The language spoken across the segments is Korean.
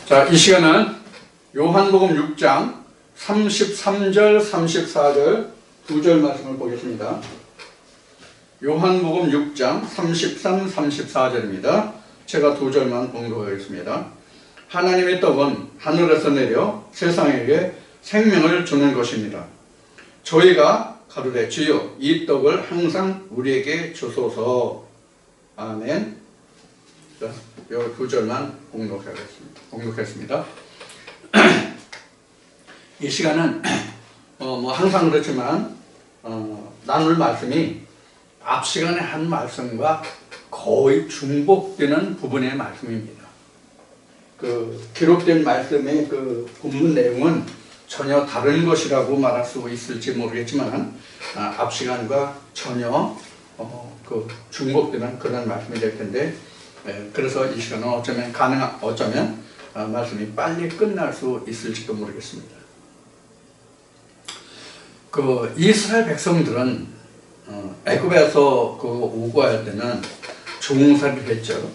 자, 이 시간은 요한복음 6장 33절, 34절 두 절 말씀을 보겠습니다. 요한복음 6장 33, 34절입니다. 제가 두 절만 봉독하겠습니다. 하나님의 떡은 하늘에서 내려 세상에게 생명을 주는 것입니다. 저희가 가로되 주여 이 떡을 항상 우리에게 주소서. 아멘. 자, 이 두 절만 봉독했습니다. 이 시간은 항상 그렇지만 나눌 말씀이 앞 시간에 한 말씀과 거의 중복되는 부분의 말씀입니다. 기록된 말씀의 본문 내용은 전혀 다른 것이라고 말할 수 있을지 모르겠지만 앞 시간과 전혀 중복되는 그런 말씀이 될 텐데, 그래서 이 시간은 어쩌면 말씀이 빨리 끝날 수 있을지도 모르겠습니다. 이스라엘 백성들은 애굽에서 오고 할 때는 종살이를 했죠.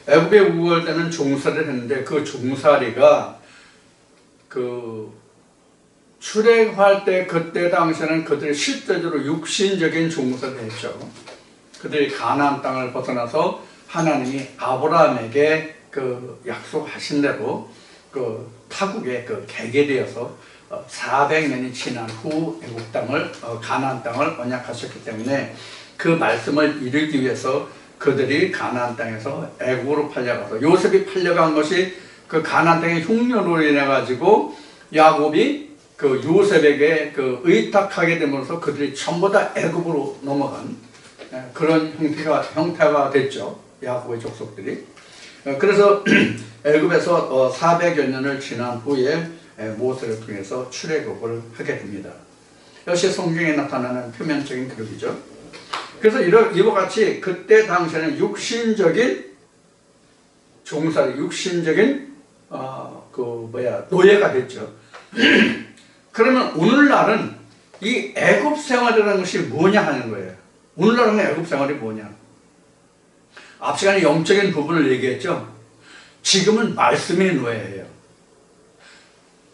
애굽에 오고 할 때는 종살이를 했는데 그 종살이가 출애굽할 때 그때 당시에는 그들이 실제적으로 육신적인 종살이를 했죠. 그들이 가나안 땅을 벗어나서 하나님이 아브라함에게 약속하신 대로 타국에 개게 되어서 400년이 지난 후 애국 땅을 가나안 땅을 언약하셨기 때문에 그 말씀을 이루기 위해서 그들이 가나안 땅에서 애국으로 팔려가서 요셉이 팔려간 것이 그 가나안 땅의 흉년으로 인해 가지고 야곱이 요셉에게 의탁하게 되면서 그들이 전부 다 애굽으로 넘어간 그런 형태가 됐죠. 야곱의 족속들이. 그래서 애굽에서 400여 년을 지난 후에 모세를 통해서 출애굽을 하게 됩니다. 역시 성경에 나타나는 표면적인 기록이죠. 그래서 이와 같이 그때 당시에는 육신적인 종살이, 육신적인 노예가 됐죠. 그러면 오늘날은 이 애굽 생활이라는 것이 뭐냐 하는 거예요. 오늘날은 애굽 생활이 뭐냐? 앞 시간에 영적인 부분을 얘기했죠. 지금은 말씀의 노예예요.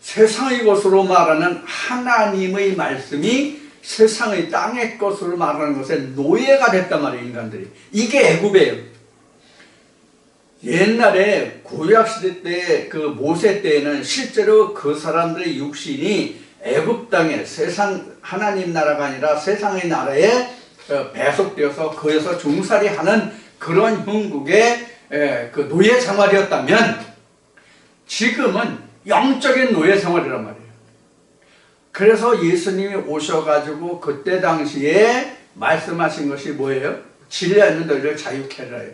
세상의 것으로 말하는 하나님의 말씀이 세상의 땅의 것으로 말하는 것에 노예가 됐단 말이에요, 인간들이. 이게 애굽이에요. 옛날에 구약시대 때 모세 때에는 실제로 그 사람들의 육신이 애굽 땅에 하나님 나라가 아니라 세상의 나라에 배속되어서 거기서 종살이하는 그런 형국의 노예 생활이었다면 지금은 영적인 노예 생활이란 말이에요. 그래서 예수님이 오셔가지고 그때 당시에 말씀하신 것이 뭐예요? 진리에 있는 너희를 자유케 하라예요.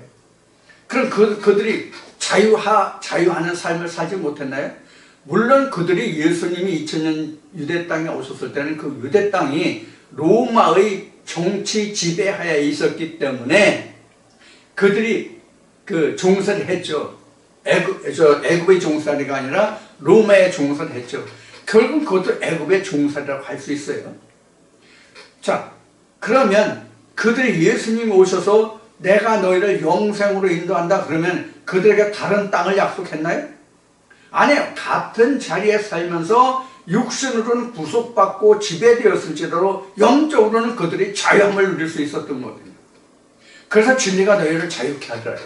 그럼 그들이 자유하는 삶을 살지 못했나요? 물론 그들이 예수님이 2000년 유대 땅에 오셨을 때는 그 유대 땅이 로마의 정치 지배하에 있었기 때문에 그들이 종살이를 했죠. 애굽의 종살이가 아니라 로마의 종살이를 했죠. 결국 그것도 애굽의 종살이라고 할 수 있어요. 자, 그러면 그들이 예수님이 오셔서 내가 너희를 영생으로 인도한다 그러면 그들에게 다른 땅을 약속했나요? 아니요. 같은 자리에 살면서 육신으로는 구속받고 지배되었을지라도 영적으로는 그들이 자유함을 누릴 수 있었던 거거든요. 그래서 진리가 너희를 자유케 하더라.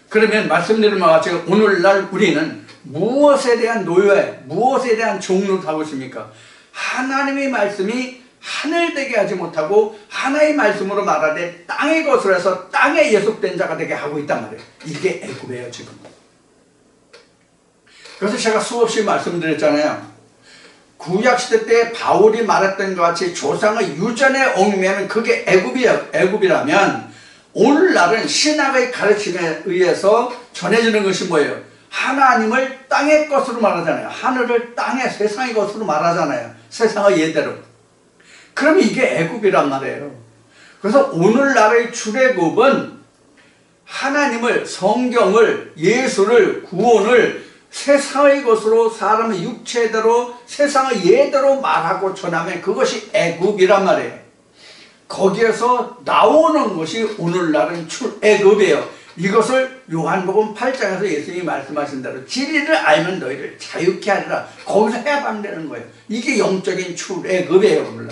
그러면 말씀드린 바와 같이 오늘날 우리는 무엇에 대한 노예, 무엇에 대한 종로를 하고 있습니까? 하나님의 말씀이 하늘되게 하지 못하고 하나의 말씀으로 말하되 땅의 것으로 해서 땅에 예속된 자가 되게 하고 있단 말이에요. 이게 애굽이에요 지금. 그래서 제가 수없이 말씀드렸잖아요. 구약시대 때 바울이 말했던 것 같이 조상의 유전에 얽매면 그게 애굽이라면 오늘날은 신학의 가르침에 의해서 전해지는 것이 뭐예요? 하나님을 땅의 것으로 말하잖아요. 하늘을 땅의 세상의 것으로 말하잖아요. 세상의 예대로. 그럼 이게 애굽이란 말이에요. 그래서 오늘날의 출애굽은 하나님을, 성경을, 예수를, 구원을 세상의 것으로 사람의 육체대로 세상의 예대로 말하고 전하면 그것이 애굽이란 말이에요. 거기에서 나오는 것이 오늘날은 출애굽이에요. 이것을 요한복음 8장에서 예수님이 말씀하신 대로 진리를 알면 너희를 자유케 하리라. 거기서 해방되는 되는 거예요. 이게 영적인 출애굽이에요. 물론.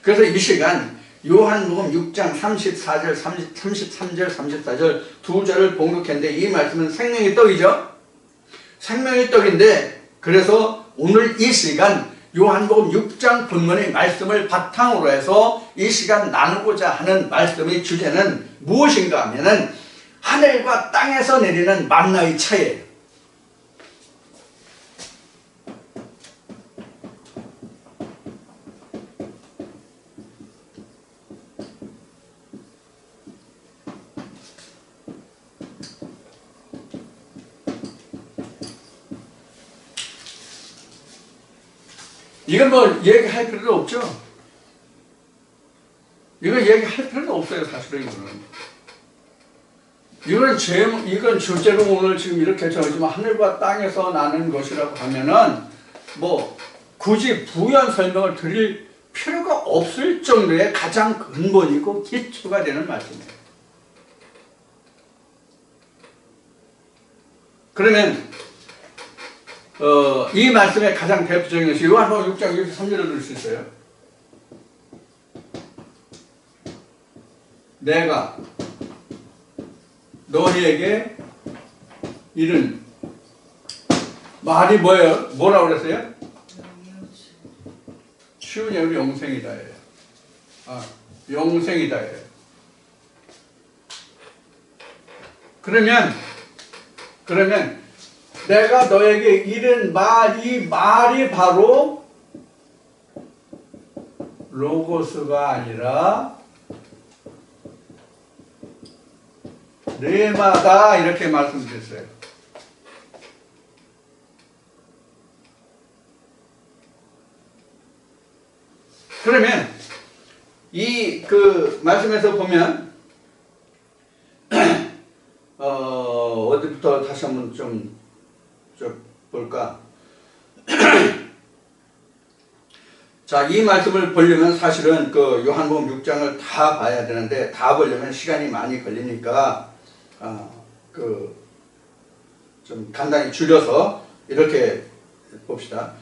그래서 이 시간 요한복음 6장 34절, 33절, 34절 두 절을 봉독했는데 이 말씀은 생명의 떡이죠. 생명의 떡인데 그래서 오늘 이 시간 요한복음 6장 본문의 말씀을 바탕으로 해서 이 시간 나누고자 하는 말씀의 주제는 무엇인가 하면은 하늘과 땅에서 내리는 만나의 차이예요. 이건 뭐 얘기할 필요도 없죠. 이거 얘기할 필요도 없어요. 사실은 이건 실제로 오늘 지금 이렇게 저지만 하늘과 땅에서 나는 것이라고 하면은 뭐 굳이 부연 설명을 드릴 필요가 없을 정도의 가장 근본이고 기초가 되는 말씀이에요. 그러면 이 말씀의 가장 대표적인 것이 요한복음 6장 63절을 들 수 있어요. 내가 너희에게 이른 말이 뭐예요? 뭐라고 그랬어요? 쉬운 얘기 영생이다. 영생이다. 그러면 내가 너에게 이른 이 말이 바로 로고스가 아니라 레마다 이렇게 말씀드렸어요. 그러면 이 말씀에서 보면 어디부터 다시 한번 좀 볼까? 자, 이 말씀을 보려면 사실은 요한복음 6장을 다 봐야 되는데 다 보려면 시간이 많이 걸리니까 좀 간단히 줄여서 이렇게 봅시다.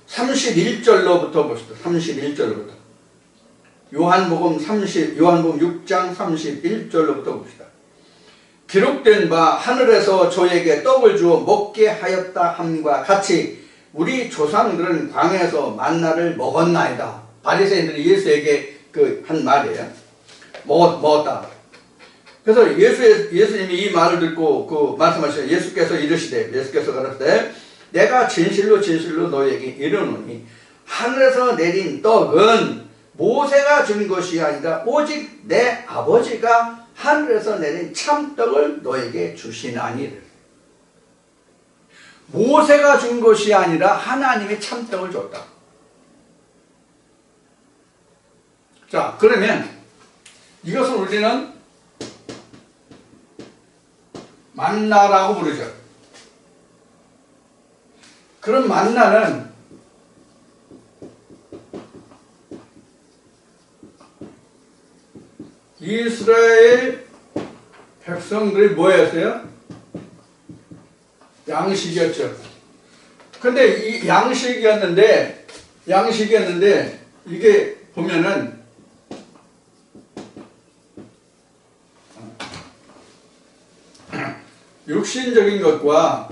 31절로부터 봅시다. 31절로부터. 요한복음 6장 31절로부터 봅시다. 기록된 바 하늘에서 저에게 떡을 주어 먹게 하였다 함과 같이 우리 조상들은 광야에서 만나를 먹었나이다. 바리새인들이 예수에게 한 말이에요. 먹었다. 그래서 예수님이 이 말을 듣고 말씀하시죠. 예수께서 가라사대 내가 진실로 너희에게 이르노니 하늘에서 내린 떡은 모세가 준 것이 아니라 오직 내 아버지가 하늘에서 내린 참떡을 너에게 주시나니. 모세가 준 것이 아니라 하나님이 참떡을 줬다. 자, 그러면 이것을 우리는 만나라고 부르죠. 그런 만나는 이스라엘 백성들이 뭐였어요? 양식이었죠. 근데 이 양식이었는데 이게 보면은 육신적인 것과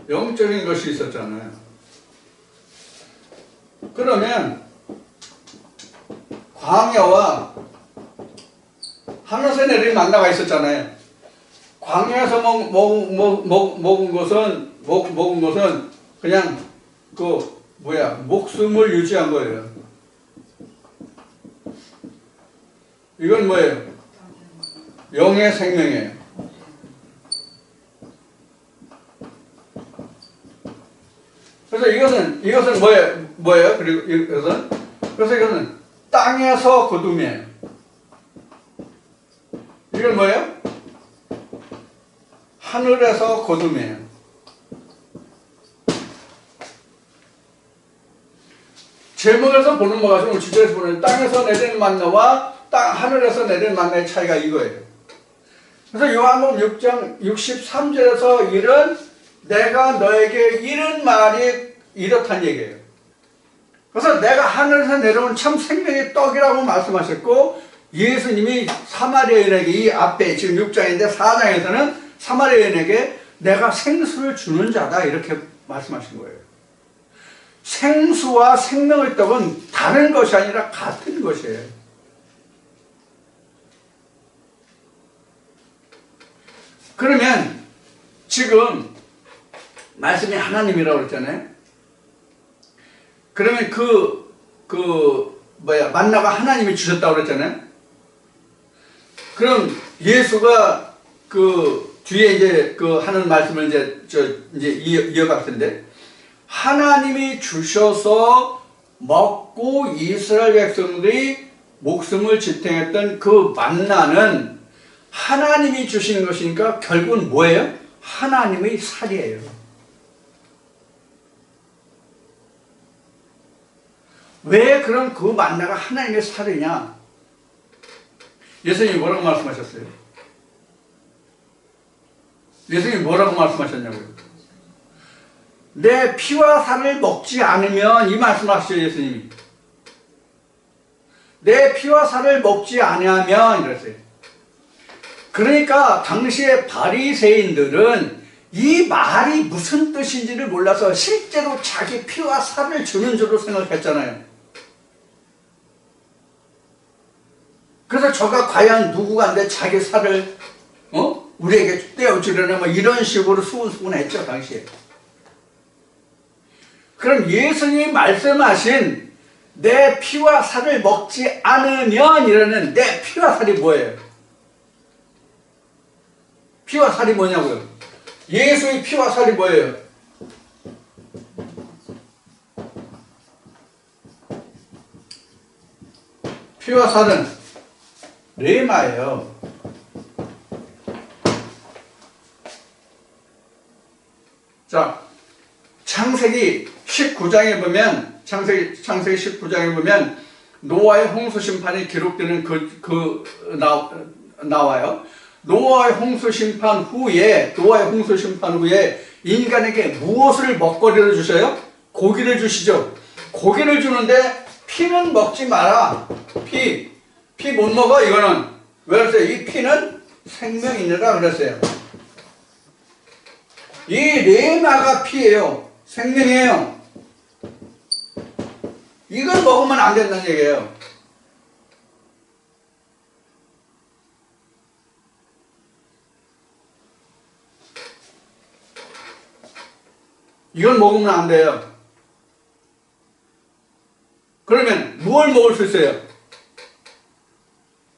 영적인 것이 있었잖아요. 그러면 광야와 하늘에서 내린 만나가 있었잖아요. 광야에서 먹은 것은 그냥 목숨을 유지한 거예요. 이건 뭐예요? 영의 생명이에요. 그래서 이것은 뭐예요? 그리고 이것은 땅에서 거둠이에요. 이건 뭐예요? 하늘에서 거둠이에요. 제목에서 보는 것 같으면 주제에서 보는 땅에서 내리는 만나와 땅 하늘에서 내린 만나의 차이가 이거예요. 그래서 요한복음 6장 63절에서 이른 내가 너에게 이른 말이 이렇단 얘기예요. 그래서 내가 하늘에서 내려온 참 생명의 떡이라고 말씀하셨고, 예수님이 사마리아인에게, 이 앞에 지금 6장인데 4장에서는 사마리아인에게 내가 생수를 주는 자다 이렇게 말씀하신 거예요. 생수와 생명의 떡은 다른 것이 아니라 같은 것이에요. 그러면 지금 말씀이 하나님이라고 그랬잖아요. 그러면 만나가 하나님이 주셨다고 그랬잖아요. 그럼 예수가 뒤에 이제 하는 말씀을 이제 이어갈 텐데, 하나님이 주셔서 먹고 이스라엘 백성들이 목숨을 지탱했던 그 만나는 하나님이 주신 것이니까 결국은 뭐예요? 하나님의 살이에요. 왜 그럼 그 만나가 하나님의 살이냐? 예수님이 뭐라고 말씀하셨어요? 예수님이 뭐라고 말씀하셨냐고요? 내 피와 살을 먹지 않으면, 이 말씀하시죠, 예수님이. 내 피와 살을 먹지 아니하면 이랬어요. 그러니까 당시의 바리새인들은 이 말이 무슨 뜻인지를 몰라서 실제로 자기 피와 살을 주는 줄로 생각했잖아요. 그래서 저가 과연 누구간데 자기 살을 우리에게 떼어주려나 뭐 이런 식으로 수군수군했죠, 당시에. 그럼 예수님이 말씀하신 내 피와 살을 먹지 않으면 이러는 내 피와 살이 뭐예요? 피와 살이 뭐냐고요? 예수의 피와 살이 뭐예요? 피와 살은 레마예요. 자, 창세기 19장에 보면, 창세기 19장에 보면 노아의 홍수 심판이 기록되는 나와요. 노아의 홍수 심판 후에 인간에게 무엇을 먹거리를 주셔요? 고기를 주시죠. 고기를 주는데 피는 먹지 마라. 피 못 먹어, 이거는. 왜 그랬어요? 이 피는 생명이니라 그랬어요. 이 레마가 피예요. 생명이에요. 이걸 먹으면 안 된다는 얘기예요. 이걸 먹으면 안 돼요. 그러면 뭘 먹을 수 있어요?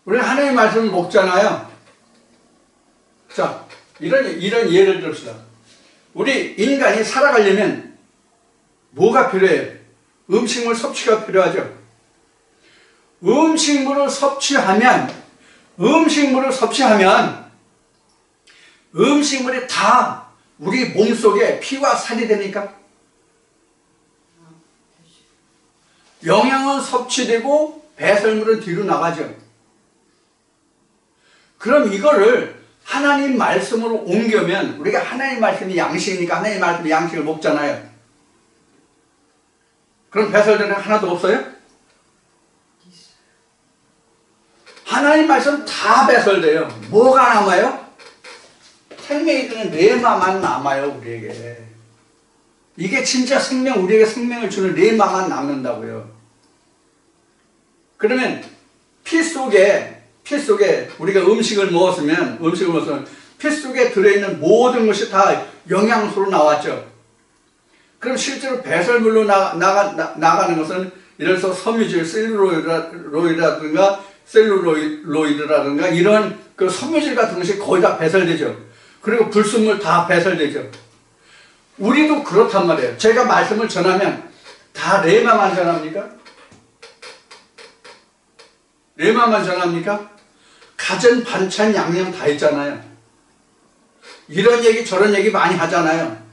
우리는 하나님의 말씀을 먹잖아요. 자, 이런 예를 듭시다. 우리 인간이 살아가려면 뭐가 필요해요? 음식물 섭취가 필요하죠. 음식물을 섭취하면 음식물이 다 우리 몸속에 피와 살이 되니까 영양은 섭취되고 배설물은 뒤로 나가죠. 그럼 이거를 하나님 말씀으로 옮겨면, 우리가 하나님 말씀이 양식이니까 하나님 말씀이 양식을 먹잖아요. 그럼 배설되는 하나도 없어요? 하나님 말씀 다 배설돼요. 뭐가 남아요? 생명이 드는 레마만 남아요, 우리에게. 이게 진짜 생명, 우리에게 생명을 주는 레마만 남는다고요. 그러면 피 속에 우리가 음식을 먹었으면 피 속에 들어있는 모든 것이 다 영양소로 나왔죠. 그럼 실제로 배설물로 나가는 것은, 예를 들어서 섬유질, 셀룰로이드라든가 이런 그 섬유질 같은 것이 거의 다 배설되죠. 그리고 불순물 다 배설되죠. 우리도 그렇단 말이에요. 제가 말씀을 전하면 다 레마만 전합니까? 레마만 전합니까? 가전, 반찬, 양념 다 있잖아요. 이런 얘기 저런 얘기 많이 하잖아요.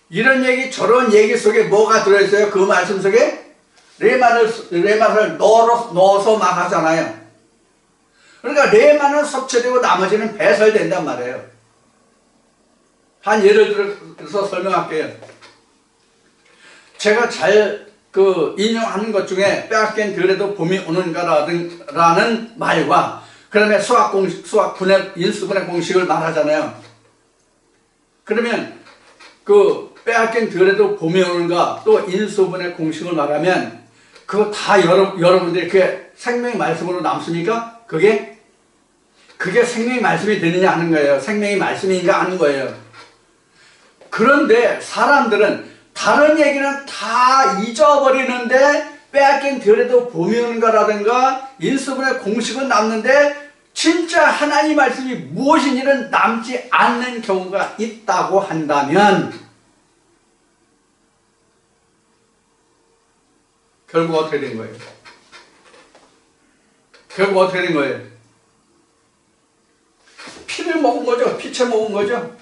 이런 얘기 저런 얘기 속에 뭐가 들어있어요? 그 말씀 속에 레마를 넣어서 막 하잖아요. 그러니까 레마는 섭취되고 나머지는 배설된단 말이에요. 한 예를 들어서 설명할게요. 제가 잘 인용하는 것 중에 빼앗긴 들에도 봄이 오는가라는 말과 그다음에 수학 분해 인수분해 공식을 말하잖아요. 그러면 빼앗긴 들에도 봄이 오는가 또 인수분해 공식을 말하면 그거 다 여러분들이 그게 생명의 말씀으로 남습니까? 그게 생명의 말씀이 되느냐 하는 거예요. 생명의 말씀인가 하는 거예요. 그런데 사람들은 다른 얘기는 다 잊어버리는데 빼앗긴 들에도 봄이 오는가라든가 인수분해 공식은 남는데 진짜 하나님 말씀이 무엇인지는 남지 않는 경우가 있다고 한다면 결국 어떻게 된 거예요? 결국 어떻게 된 거예요? 피를 먹은 거죠. 피채 먹은 거죠.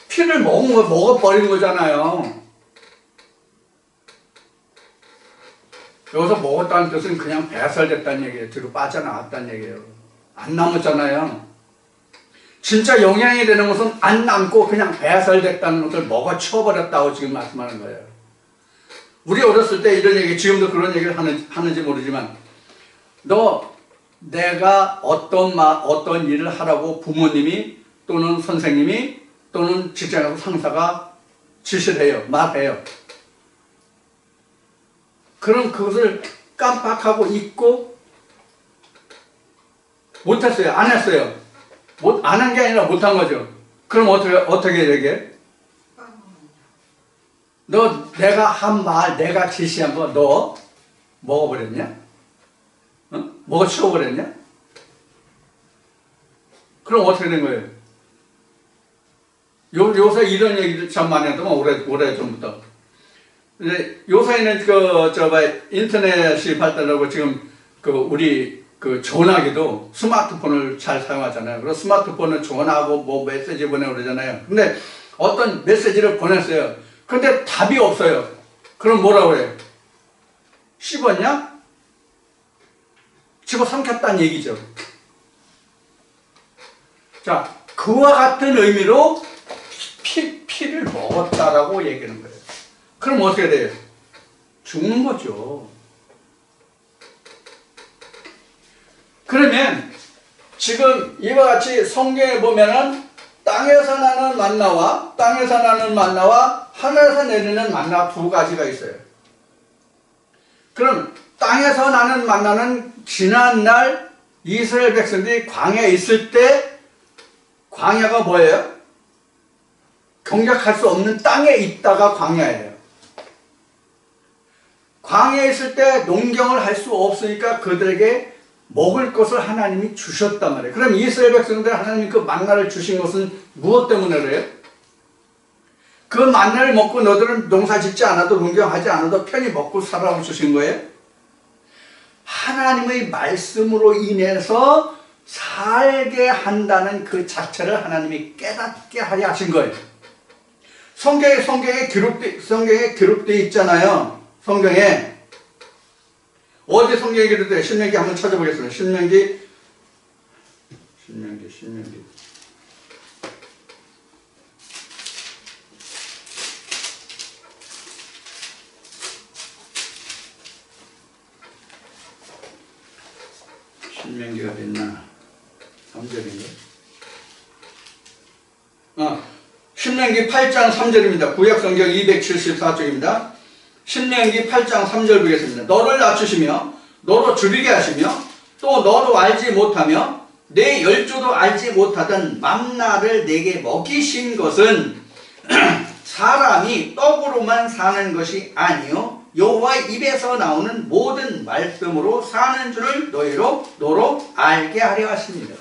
피를 먹어버린 거잖아요. 여기서 먹었다는 뜻은 그냥 배설됐다는 얘기예요. 뒤로 빠져나왔다는 얘기예요. 안 남았잖아요. 진짜 영향이 되는 것은 안 남고 그냥 배설됐다는 것을 먹어 치워버렸다고 지금 말씀하는 거예요. 우리 어렸을 때 이런 얘기, 지금도 그런 얘기를 하는지 모르지만 내가 어떤 일을 하라고 부모님이 또는 선생님이 또는 직장에서 상사가 지시를 해요. 말해요. 그럼 그것을 깜빡하고 잊고 못했어요. 안 했어요. 안 한 게 아니라 못한 거죠. 그럼 어떻게 얘기해? 내가 한 말, 내가 지시한 거 너 먹어버렸냐? 어? 먹어 치워버렸냐? 그럼 어떻게 된 거예요? 요새 이런 얘기를 참 많이 하더만, 오래 전부터. 요새는 인터넷이 발달하고 지금 우리 전화기도 스마트폰을 잘 사용하잖아요. 그래서 스마트폰을 전화하고 메시지 보내고 그러잖아요. 근데 어떤 메시지를 보냈어요. 근데 답이 없어요. 그럼 뭐라고 해요? 씹었냐? 집어삼켰다는 얘기죠. 자, 그와 같은 의미로 피를 먹었다라고 얘기하는 거예요. 그럼 어떻게 돼요? 죽는 거죠. 그러면 지금 이와 같이 성경에 보면은 땅에서 나는 만나와 하늘에서 내리는 만나 두 가지가 있어요. 그럼 땅에서 나는 만나는 지난날 이스라엘 백성들이 광야에 있을 때 광야가 뭐예요? 경작할 수 없는 땅에 있다가 광야예요. 광야에 있을 때 농경을 할 수 없으니까 그들에게 먹을 것을 하나님이 주셨단 말이에요. 그럼 이스라엘 백성들 하나님이 그 만나를 주신 것은 무엇 때문에 그래요? 그 만나를 먹고 너들은 농사 짓지 않아도 농경하지 않아도 편히 먹고 살아고 주신 거예요? 하나님의 말씀으로 인해서 살게 한다는 그 자체를 하나님이 깨닫게 하려 하신 거예요. 성경에 기록되어 있잖아요. 성경에. 어디 성경에 기록되어? 신명기 한번 찾아보겠습니다. 신명기. 신명기가 됐나? 3절인가? 신명기 8장 3절입니다. 구약성경 274쪽입니다. 신명기 8장 3절 보겠습니다. 너를 낮추시며 너로 줄이게 하시며 또 너도 알지 못하며 내 열조도 알지 못하던 만나를 내게 먹이신 것은 사람이 떡으로만 사는 것이 아니요 여호와의 입에서 나오는 모든 말씀으로 사는 줄을 너로 알게 하려 하십니다.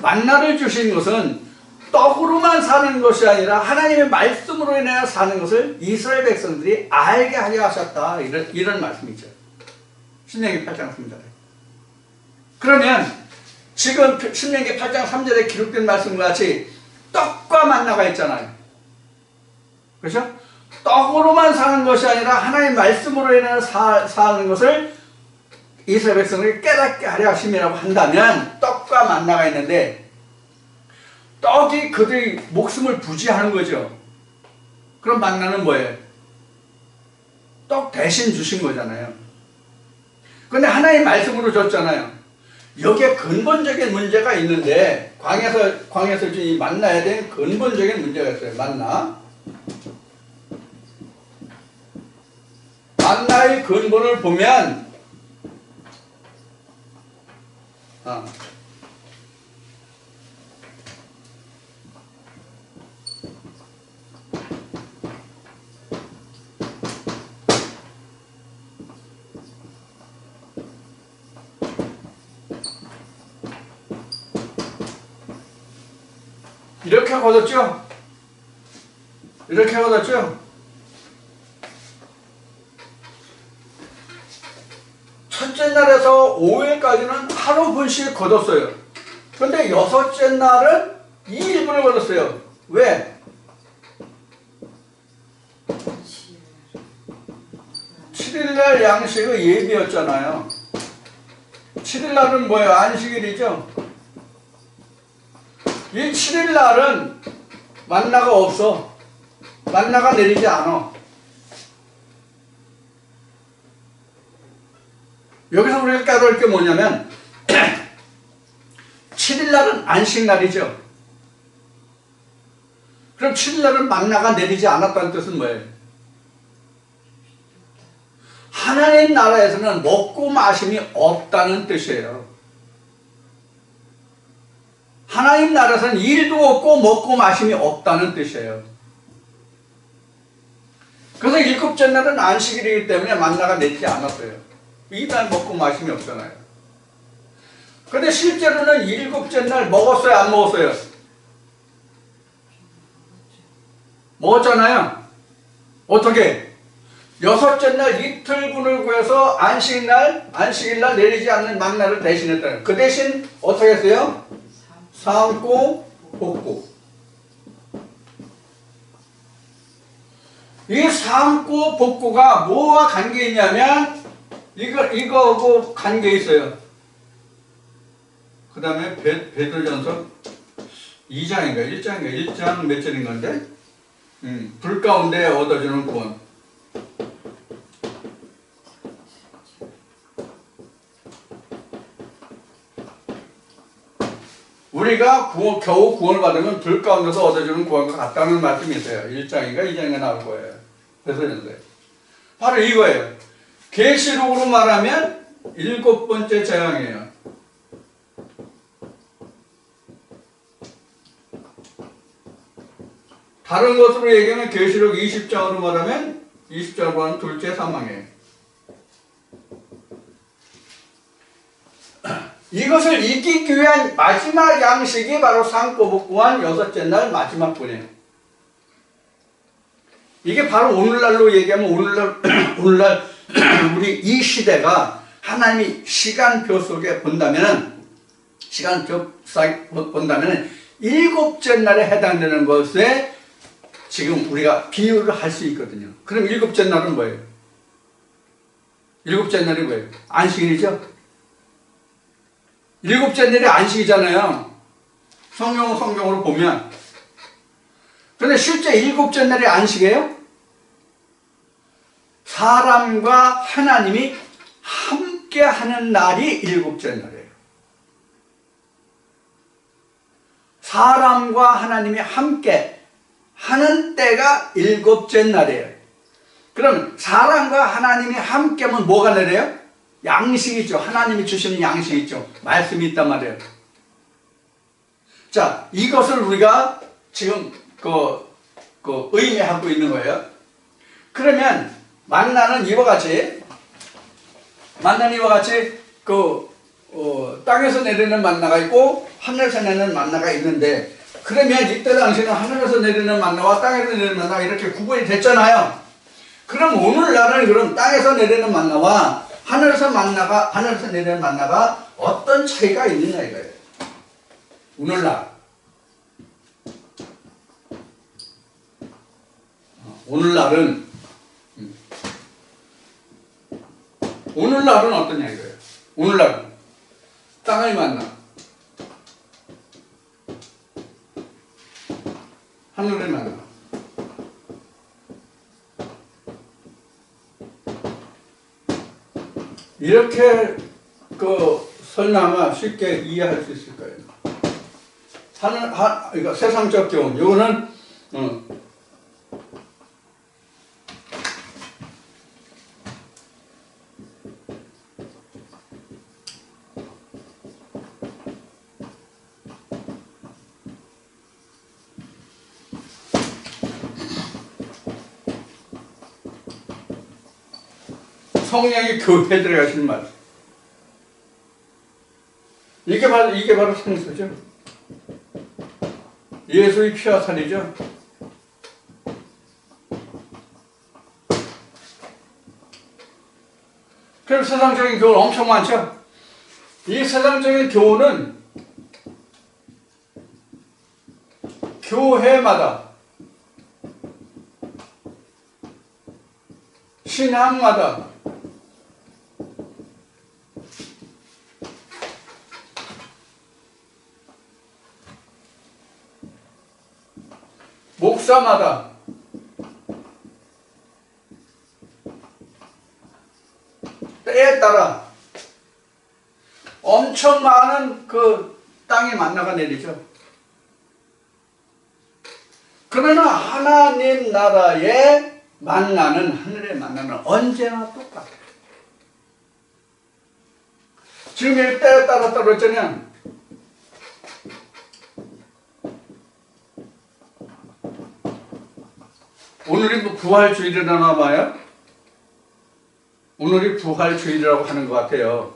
만나를 주신 것은 떡으로만 사는 것이 아니라 하나님의 말씀으로 인하여 사는 것을 이스라엘 백성들이 알게 하려 하셨다. 이런 말씀이죠. 신명기 8장 3절에. 그러면 지금 신명기 8장 3절에 기록된 말씀과 같이 떡과 만나가 있잖아요. 그렇죠? 떡으로만 사는 것이 아니라 하나님의 말씀으로 인해 사는 것을 이스라엘 백성을 깨닫게 하려 하심이라고 한다면 떡과 만나가 있는데 떡이 그들의 목숨을 부지하는 거죠. 그럼 만나는 뭐예요? 떡 대신 주신 거잖아요. 근데 하나님 말씀으로 줬잖아요. 여기에 근본적인 문제가 있는데 광야에서 주님이 만나야 될 근본적인 문제가 있어요. 만나의 근본을 보면 이렇게 거뒀죠? 이렇게 거뒀죠? 첫째 날에서 5일까지는 하루 분씩 거뒀어요. 근데 여섯째 날은 2일분을 거뒀어요. 왜? 7일날 양식의 예비였잖아요. 7일날은 뭐예요? 안식일이죠? 이 7일날은 만나가 없어. 만나가 내리지 않아. 여기서 우리가 깨달을 게 뭐냐면 7일날은 안식날이죠. 그럼 7일날은 만나가 내리지 않았다는 뜻은 뭐예요? 하나님 나라에서는 먹고 마심이 없다는 뜻이에요. 하나님 나라에서는 일도 없고 먹고 마심이 없다는 뜻이에요. 그래서 일곱째 날은 안식일이기 때문에 만나가 내리지 않았어요. 이날 먹고 마심이 없잖아요. 근데 실제로는 일곱째 날 먹었어요? 안 먹었어요? 먹었잖아요. 어떻게? 여섯째 날 이틀분을 구해서 안식일날 내리지 않는 만나를 대신했다. 그 대신 어떻게 했어요? 삶고 볶고. 이 삶고 볶고가 뭐와 관계 있냐면 이거하고 관계 있어요. 그 다음에 베드로전서 2장인가 1장인가 1장 몇 절인 건데 불 가운데 얻어주는 구원. 우리가 겨우 구원을 받으면 불 가운데서 얻어주는 구원과 같다는 말씀이 있어요. 1장인가 2장인가 나올 거예요. 베드로전서. 바로 이거예요. 계시록으로 말하면 7번째 재앙이에요. 다른 것으로 얘기하면 계시록 20장으로 말하면 20장으로 말하면 둘째 사망이에요. 이것을 이기기 위한 마지막 양식이 바로 상고복구한 여섯째 날 마지막 분이에요. 이게 바로 오늘날로 얘기하면 오늘날 우리 이 시대가 하나님이 시간표 속에 본다면은 일곱째 날에 해당되는 것에 지금 우리가 비유를 할 수 있거든요. 그럼 일곱째 날은 뭐예요? 일곱째 날이 뭐예요? 안식일이죠? 일곱째 날이 안식이잖아요. 성경으로 보면. 그런데 실제 일곱째 날이 안식이에요? 사람과 하나님이 함께 하는 날이 일곱째 날이에요. 사람과 하나님이 함께 하는 때가 일곱째 날이에요. 그럼 사람과 하나님이 함께 하면 뭐가 내려요? 양식이죠. 하나님이 주시는 양식이죠. 말씀이 있단 말이에요. 자, 이것을 우리가 지금 의미하고 있는 거예요. 그러면 만나는 이와 같이 땅에서 내리는 만나가 있고 하늘에서 내리는 만나가 있는데, 그러면 이때 당시에는 하늘에서 내리는 만나와 땅에서 내리는 만나가 이렇게 구분이 됐잖아요. 그럼 오늘날은 그럼 땅에서 내리는 만나와 하늘에서 내리는 만나가 어떤 차이가 있느냐 이거예요. 오늘날 오늘날은 오늘날은 어떠냐 이거예요. 오늘날 땅을 만나 하늘을 만나 이렇게 설명하면 쉽게 이해할 수 있을 거예요. 그러니까 세상적 교훈 이거는 성령이 교회들에 가신 말. 이게 바로 성수죠. 예수의 피와 살이죠. 그럼 세상적인 교훈 엄청 많죠. 이 세상적인 교훈은 교회마다 신앙마다 목사마다 때에 따라 엄청 많은 땅이 만나가 내리죠. 그러나 하나님 나라의 만나는 하늘의 만나는 언제나 똑같아요. 지금 때에 따라 떨어지면 오늘이 부활주일이라나 봐요? 오늘이 부활주일이라고 하는 것 같아요.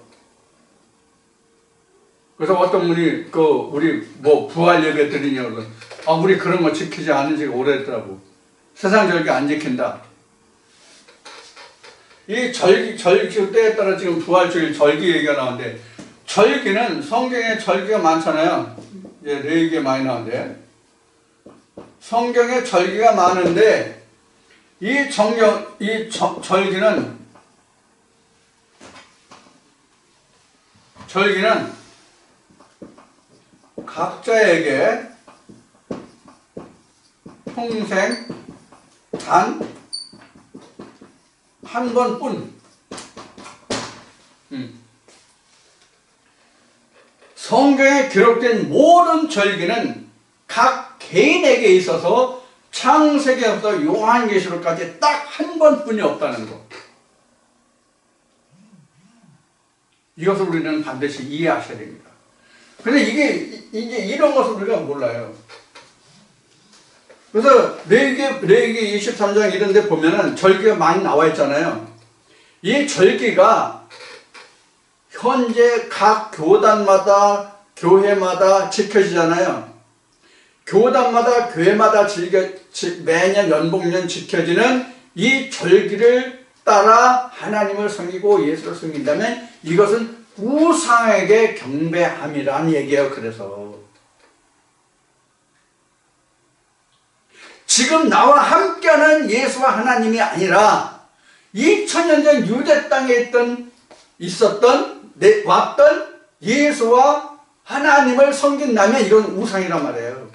그래서 어떤 분이 우리 부활 예배 드리냐고 우리 그런 거 지키지 않은 지가 오래됐더라고. 세상 절기 안 지킨다. 이 절기 때에 따라 지금 부활주일 절기 얘기가 나오는데 절기는 성경에 절기가 많잖아요. 예, 레위기에 많이 나오는데 성경에 절기가 많은데 이 절기는 각자에게 평생 단 한 번뿐 성경에 기록된 모든 절기는 각 개인에게 있어서 창세기부터 요한계시록까지 딱 한 번뿐이 없다는 것. 이것을 우리는 반드시 이해하셔야 됩니다. 근데 이게 이런 것을 우리가 몰라요. 그래서 레위기 23장 이런 데 보면은 절기가 많이 나와 있잖아요. 이 절기가 현재 각 교단마다 교회마다 지켜지잖아요. 교단마다 교회마다 매년 연복년 지켜지는 이 절기를 따라 하나님을 섬기고 예수를 섬긴다면 이것은 우상에게 경배함이라는 얘기예요. 그래서 지금 나와 함께하는 예수와 하나님이 아니라 2000년 전 유대 땅에 왔던 예수와 하나님을 섬긴다면 이건 우상이란 말이에요.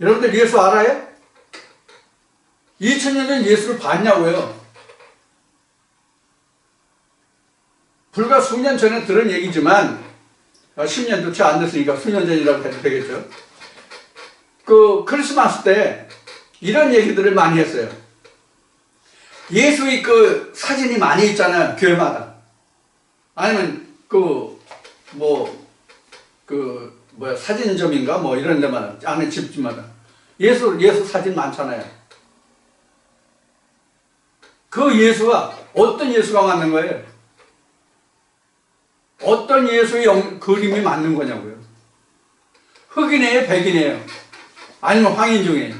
여러분들 예수 알아요? 2000년 전 예수를 봤냐고요? 불과 수년 전에 들은 얘기지만 10년도 채 안 됐으니까 수년 전이라고 해도 되겠죠. 크리스마스 때 이런 얘기들을 많이 했어요. 예수의 사진이 많이 있잖아요. 교회마다. 아니면 사진점인가 이런 데마다 안에 집집마다 예수 사진 많잖아요. 그 예수가 어떤 예수가 맞는 거예요? 어떤 예수의 그림이 맞는 거냐고요? 흑인이에요? 백인이에요? 아니면 황인 중에?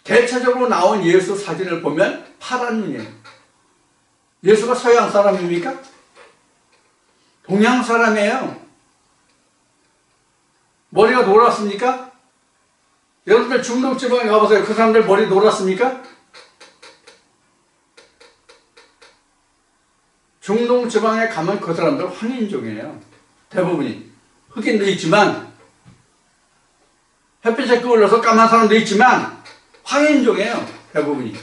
대체적으로 나온 예수 사진을 보면 파란 눈이에요. 예수가 서양 사람입니까? 동양 사람이에요. 머리가 노랗습니까? 여러분들 중동지방에 가보세요. 그 사람들 머리 노랗습니까? 중동지방에 가면 그 사람들 황인종이에요. 대부분이. 흑인도 있지만 햇빛에 끄을러서 까만 사람도 있지만 황인종이에요. 대부분이.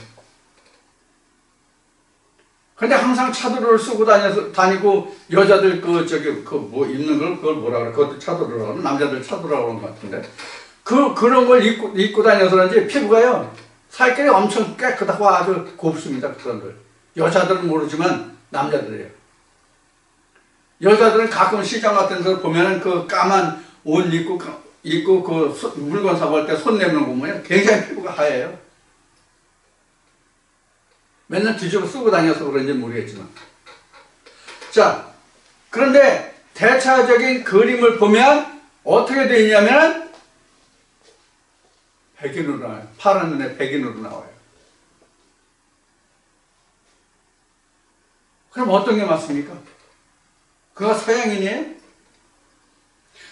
근데 항상 차도를 쓰고 다니고 여자들 뭐 입는 걸 그걸 뭐라 그래? 그것도 차도라고 하는 남자들 차도라고 하는 것 같은데 그런 걸 입고 다녀서 그런지 피부가요 살결이 엄청 깨끗하고 아주 곱습니다. 그 사람들. 여자들은 모르지만 남자들이에요. 여자들은 가끔 시장 같은 데서 보면은 그 까만 옷 입고 그 물건 사고 할 때 손 내밀는 거 보면 굉장히 피부가 하얘요. 맨날 뒤집어 쓰고 다녀서 그런지 모르겠지만. 자, 그런데 대차적인 그림을 보면 어떻게 되어 있냐면 백인으로 나와요. 파란 눈에 백인으로 나와요. 그럼 어떤 게 맞습니까? 그가 서양인이에요?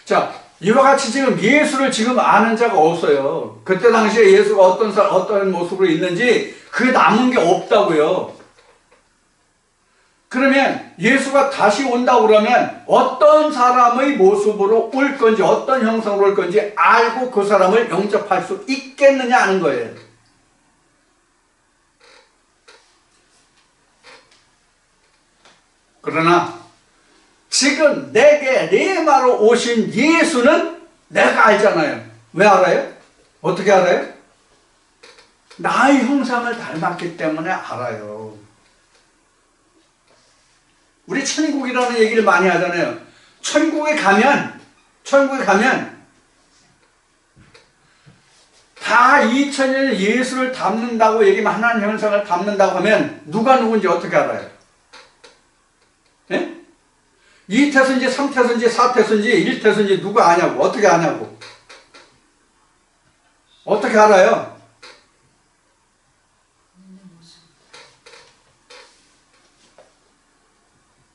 자, 이와 같이 지금 예수를 지금 아는 자가 없어요. 그때 당시에 예수가 어떤 모습으로 있는지 그 남은 게 없다고요. 그러면 예수가 다시 온다고 그러면 어떤 사람의 모습으로 올 건지 어떤 형상으로 올 건지 알고 그 사람을 영접할 수 있겠느냐 하는 거예요. 그러나 지금 내게 레마로 오신 예수는 내가 알잖아요. 왜 알아요? 어떻게 알아요? 나의 형상을 닮았기 때문에 알아요. 우리 천국이라는 얘기를 많이 하잖아요. 천국에 가면 다 2000년 예수를 닮는다고 얘기하면 하나님 형상을 닮는다고 하면 누가 누군지 어떻게 알아요? 예? 2태선지 3태선지 4태선지 1태선지 누가 아냐고. 어떻게 아냐고. 어떻게 알아요?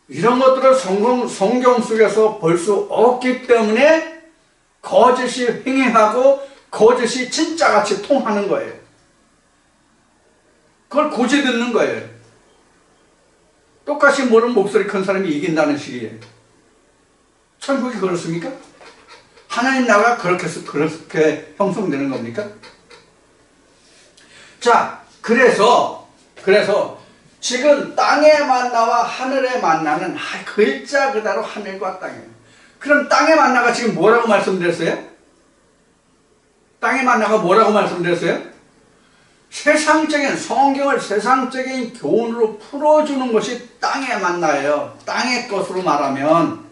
이런 것들을 성경 속에서 볼 수 없기 때문에 거짓이 횡행하고 거짓이 진짜같이 통하는 거예요. 그걸 고지 듣는 거예요. 똑같이 모르는 목소리 큰 사람이 이긴다는 식이에요. 천국이 그렇습니까? 하나님 나라가 그렇게 형성되는 겁니까? 자, 그래서 지금 땅의 만나와 하늘의 만나는 글자 그대로 하늘과 땅이에요. 그럼 땅의 만나가 지금 뭐라고 말씀드렸어요? 땅의 만나가 뭐라고 말씀드렸어요? 성경을 세상적인 교훈으로 풀어주는 것이 땅의 만나예요. 땅의 것으로 말하면.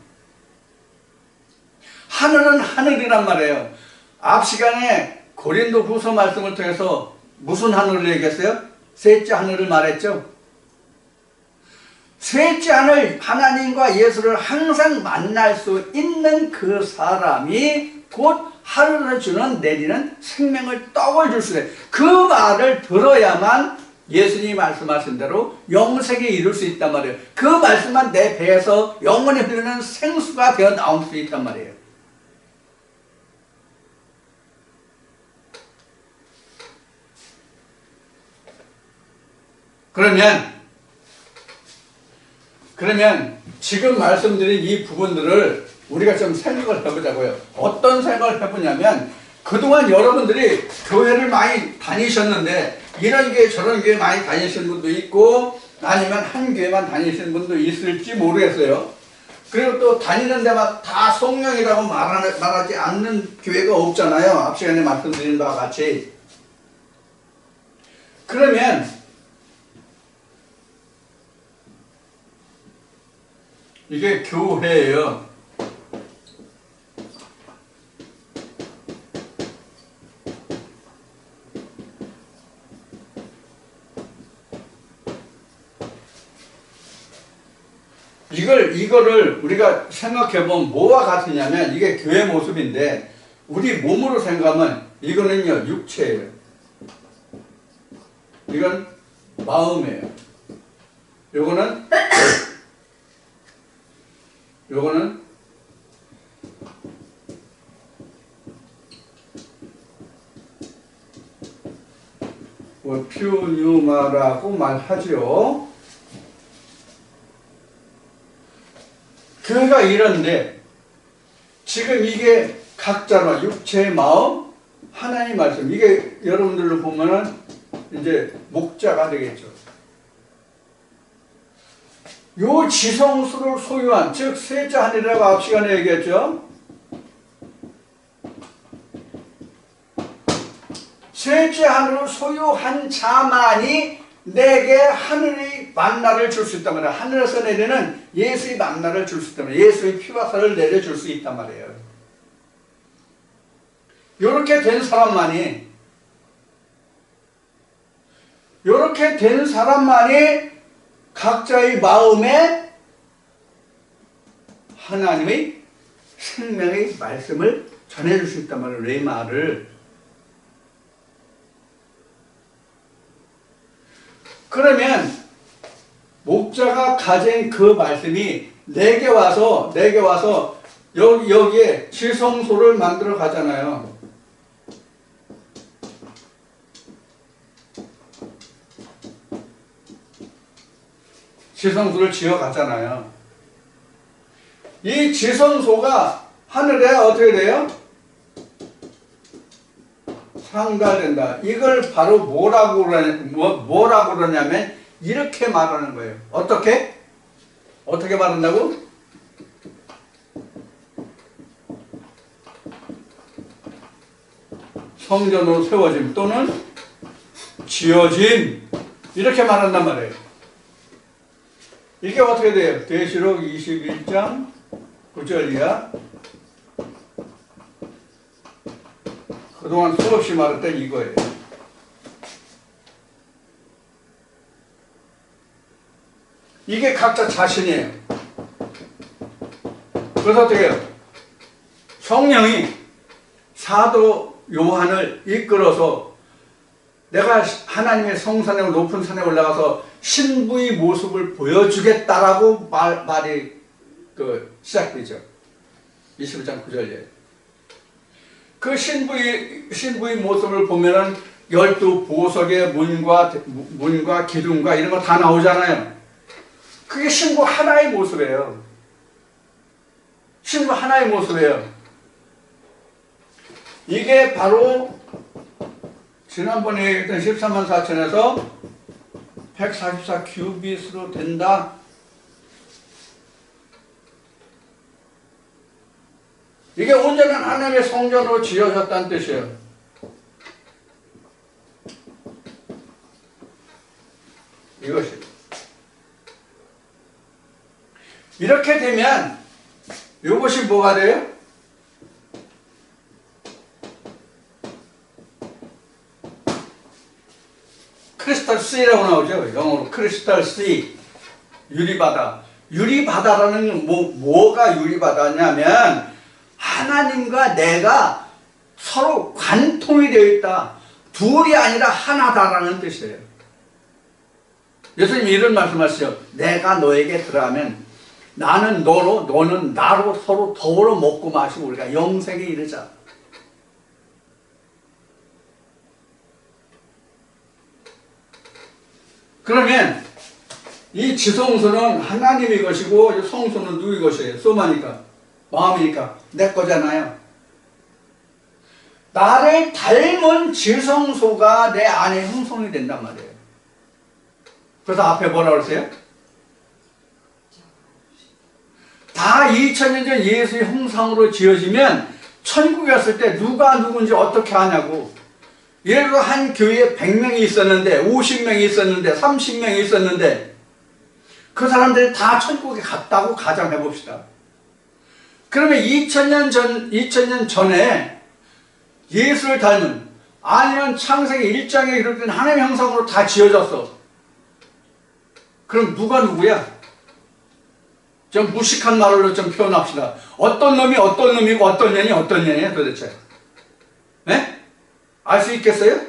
하늘은 하늘이란 말이에요. 앞 시간에 고린도 후서 말씀을 통해서 무슨 하늘을 얘기했어요? 셋째 하늘을 말했죠. 셋째 하늘, 하나님과 예수를 항상 만날 수 있는 그 사람이 곧 하늘을 주는 내리는 생명을 떡을 줄 수 있어요. 그 말을 들어야만 예수님이 말씀하신 대로 영생에 이룰 수 있단 말이에요. 그 말씀만 내 배에서 영원히 흐르는 생수가 되어 나올 수 있단 말이에요. 그러면 지금 말씀드린 이 부분들을 우리가 좀 생각을 해보자고요. 어떤 생각을 해보냐면 그동안 여러분들이 교회를 많이 다니셨는데 이런 교회 저런 교회 많이 다니시는 분도 있고 아니면 한 교회만 다니시는 분도 있을지 모르겠어요. 그리고 또 다니는 데만 다 성령이라고 말하지 않는 교회가 없잖아요. 앞 시간에 말씀드린 바와 같이. 그러면 이게 교회예요. 이거를 우리가 생각해보면 뭐와 같으냐면 이게 교회 모습인데 우리 몸으로 생각하면 이거는요 육체예요. 이건 마음이에요. 요거는 퓨뉴마라고 말하죠. 그가 이런데 지금 이게 각자로 육체의 마음, 하나님 말씀, 이게 여러분들로 보면은 이제 목자가 되겠죠. 요 지성수를 소유한, 즉 셋째 하늘이라고 앞 시간에 얘기했죠. 셋째 하늘을 소유한 자만이 내게 하늘의 만나를 줄 수 있단 말이에요. 하늘에서 내리는 예수의 만나를 줄 수 있단 말이에요. 예수의 피와 살을 내려줄 수 있단 말이에요. 요렇게 된 사람만이 각자의 마음에 하나님의 생명의 말씀을 전해줄 수 있단 말이에요. 레마를. 그러면 목자가 가진 그 말씀이 내게 와서 여기에 지성소를 만들어 가잖아요. 지성소를 지어 가잖아요. 이 지성소가 하늘에 어떻게 돼요? 상달된다. 이걸 바로 뭐라고 그러냐면 이렇게 말하는 거예요. 어떻게 말한다고? 성전으로 세워짐 또는 지어짐, 이렇게 말한단 말이에요. 이게 어떻게 돼요? 계시록 21장 9절 이하. 그동안 수없이 말했던 이거예요. 이게 각자 자신이에요. 그래서 어떻게 해요? 성령이 사도 요한을 이끌어서 내가 하나님의 성산에 높은 산에 올라가서 신부의 모습을 보여주겠다라고 말이 시작되죠. 21장 9절에. 그 신부의 모습을 보면은 12보석의 문과 기둥과 이런 거 다 나오잖아요. 그게 신부 하나의 모습이에요. 신부 하나의 모습이에요. 이게 바로 지난번에 얘기했던 13만 4천에서 144 큐빗으로 된다. 이게 온전한 하나님의 성전으로 지어졌다는 뜻이에요. 이것이. 이렇게 되면 이것이 뭐가 돼요? 크리스탈 C라고 나오죠. 영어로 크리스탈 C. 유리바다. 유리바다라는 뭐가 유리바다냐면 하나님과 내가 서로 관통이 되어 있다. 둘이 아니라 하나다라는 뜻이에요. 예수님이 이런 말씀하시죠. 내가 너에게 들어가면 나는 너로 너는 나로 서로 더불어 먹고 마시고 우리가 영생에 이르자. 그러면 이 지성소는 하나님의 것이고 성소는 누구의 것이에요? 소마니까 마음이니까 내 거잖아요. 나를 닮은 지성소가 내 안에 형성이 된단 말이에요. 그래서 앞에 뭐라 그러세요? 다 2000년 전 예수의 형상으로 지어지면 천국에 갔을 때 누가 누군지 어떻게 하냐고. 예를 들어 한 교회에 100명이 있었는데 50명이 있었는데 30명이 있었는데 그 사람들이 다 천국에 갔다고 가정해 봅시다. 그러면 2000년 전에 예수를 닮은 아니면 창세기 1장에 기록된 하나님의 형상으로 다 지어졌어. 그럼 누가 누구야? 좀 무식한 말로 좀 표현합시다. 어떤 놈이 어떤 놈이고 어떤 년이 어떤 년이에요 도대체? 네? 알 수 있겠어요?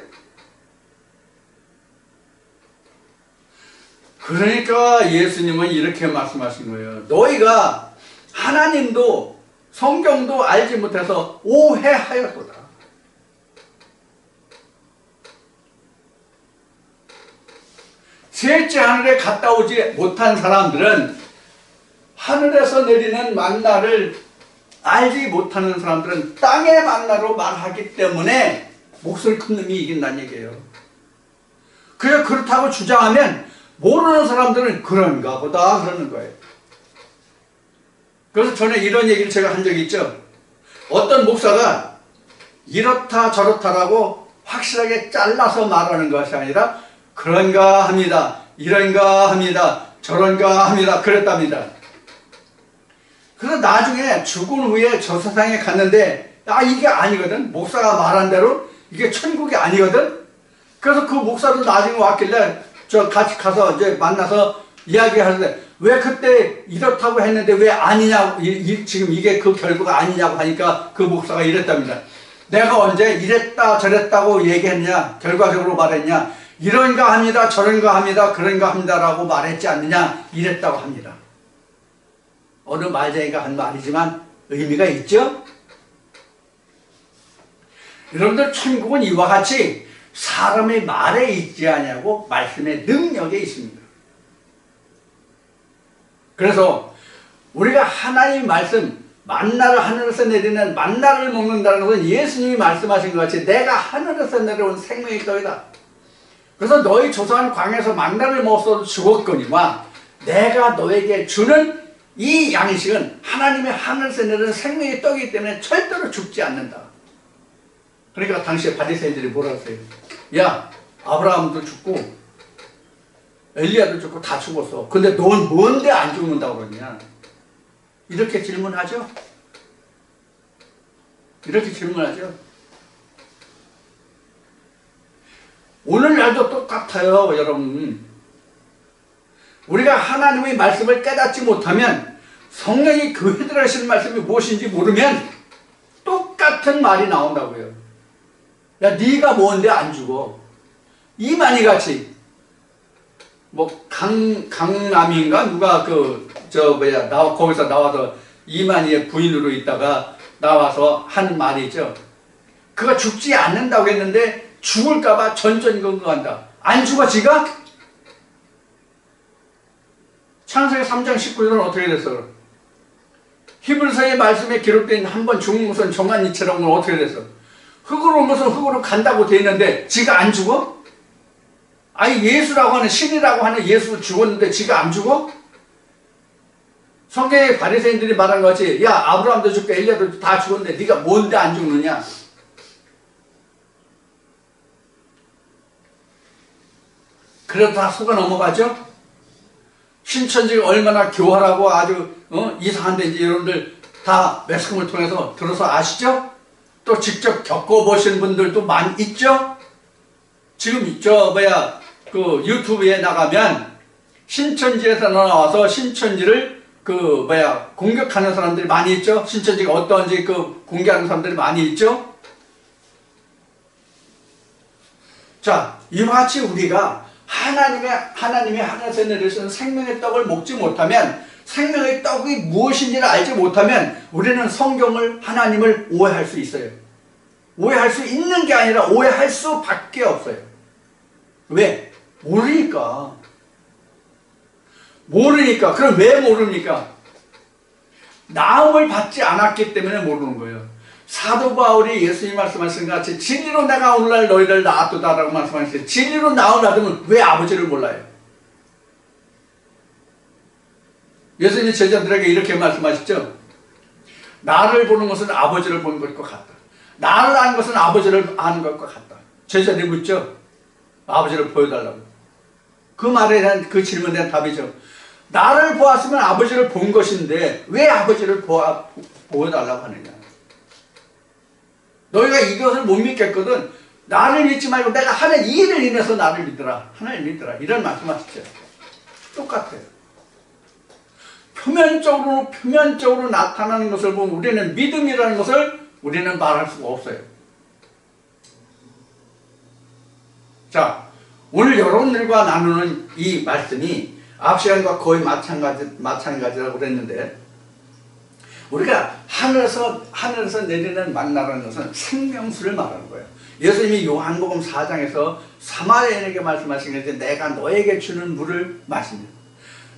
그러니까 예수님은 이렇게 말씀하신 거예요. 너희가 하나님도 성경도 알지 못해서 오해하였도다. 셋째 하늘에 갔다 오지 못한 사람들은 하늘에서 내리는 만나를 알지 못하는 사람들은 땅의 만나로 말하기 때문에 목소리 큰 놈이 이긴다는 얘기예요. 그래 그렇다고 주장하면 모르는 사람들은 그런가 보다 그러는 거예요. 그래서 전에 이런 얘기를 제가 한 적이 있죠. 어떤 목사가 이렇다 저렇다라고 확실하게 잘라서 말하는 것이 아니라 그런가 합니다. 이런가 합니다. 저런가 합니다. 그랬답니다. 그래서 나중에 죽은 후에 저 세상에 갔는데 이게 아니거든. 목사가 말한 대로 이게 천국이 아니거든. 그래서 그 목사도 나중에 왔길래 저 같이 가서 이제 만나서 이야기하는데 왜 그때 이렇다고 했는데 왜 아니냐고 지금 이게 그 결과가 아니냐고 하니까 그 목사가 이랬답니다. 내가 언제 이랬다 저랬다고 얘기했냐 결과적으로 말했냐 이런가 합니다 저런가 합니다 그런가 합니다라고 말했지 않느냐 이랬다고 합니다. 어느 말쟁이가 한 말이지만 의미가 있죠. 여러분들 천국은 이와 같이 사람의 말에 있지 않냐고 말씀의 능력에 있습니다. 그래서 우리가 하나님 말씀 만나를 하늘에서 내리는 만나를 먹는다는 것은 예수님이 말씀하신 것 같이 내가 하늘에서 내려온 생명의 떡이다. 그래서 너희 조상은 광야에서 만나를 먹어서 죽었거니와 내가 너에게 주는 이 양식은 하나님의 하늘에서 내리는 생명의 떡이기 때문에 절대로 죽지 않는다. 그러니까 당시에 바리새인들이 뭐라 했어요? 야 아브라함도 죽고 엘리야도 죽고 다 죽었어. 근데 넌 뭔데 안 죽는다고 그러냐? 이렇게 질문하죠? 이렇게 질문하죠? 오늘날도 똑같아요, 여러분. 우리가 하나님의 말씀을 깨닫지 못하면 성령이 교회들에 하시는 말씀이 무엇인지 모르면 똑같은 말이 나온다고요. 야, 네가 뭔데 안 죽어? 이만희 같이 뭐 강남인가 누가 거기서 나와서 이만희의 부인으로 있다가 나와서 한 말이죠. 그가 죽지 않는다고 했는데 죽을까봐 전전긍긍한다. 안 죽어 지가? 창세기 3장 19절은 어떻게 됐어? 히브리서의 말씀에 기록된 한 번 죽는 것은 정한 이체라는 건 어떻게 됐어? 흙으로 온 것은 흙으로 간다고 돼 있는데 지가 안 죽어? 아니 예수라고 하는 신이라고 하는 예수 죽었는데 지가 안 죽어? 성경의 바리새인들이 말한 것 같이 야 아브라함도 죽고 엘리야도 다 죽었는데 네가 뭔데 안 죽느냐? 그래도 다 속아 넘어가죠? 신천지가 얼마나 교활하고 아주 이상한 데인지 여러분들 다 매스컴을 통해서 들어서 아시죠? 또 직접 겪어보신 분들도 많이 있죠? 지금 그 유튜브에 나가면 신천지에서 나와서 신천지를 공격하는 사람들이 많이 있죠? 신천지가 어떠한지 공개하는 사람들이 많이 있죠? 자, 이와 같이 우리가 하나님의 하늘에서 내리시는 생명의 떡을 먹지 못하면 생명의 떡이 무엇인지를 알지 못하면 우리는 성경을 하나님을 오해할 수 있어요. 오해할 수 있는 게 아니라 오해할 수밖에 없어요. 왜? 모르니까. 그럼 왜 모릅니까? 나음을 받지 않았기 때문에 모르는 거예요. 사도 바울이 예수님 말씀하신 것 같이 진리로 내가 오늘날 너희를 낳았도다라고 말씀하셨어요. 진리로 낳은 아들은 왜 아버지를 몰라요? 예수님 제자들에게 이렇게 말씀하셨죠. 나를 보는 것은 아버지를 보는 것과 같다. 나를 아는 것은 아버지를 아는 것과 같다. 제자들이 묻죠. 아버지를 보여달라고. 그 말에 대한 그 질문에 대한 답이죠. 나를 보았으면 아버지를 본 것인데 왜 아버지를 보여달라고 하느냐. 너희가 이것을 못 믿겠거든. 나를 믿지 말고 내가 하는 일을 인해서 나를 믿더라. 하나님 믿더라. 이런 말씀하시죠. 똑같아요. 표면적으로 나타나는 것을 보면 우리는 믿음이라는 것을 우리는 말할 수가 없어요. 자, 오늘 여러분들과 나누는 이 말씀이 앞 시간과 거의 마찬가지라고 그랬는데 우리가 하늘에서 내리는 만나라는 것은 생명수를 말하는 거예요. 예수님이 요한복음 4장에서 사마리아인에게 말씀하신 것이 내가 너에게 주는 물을 마시면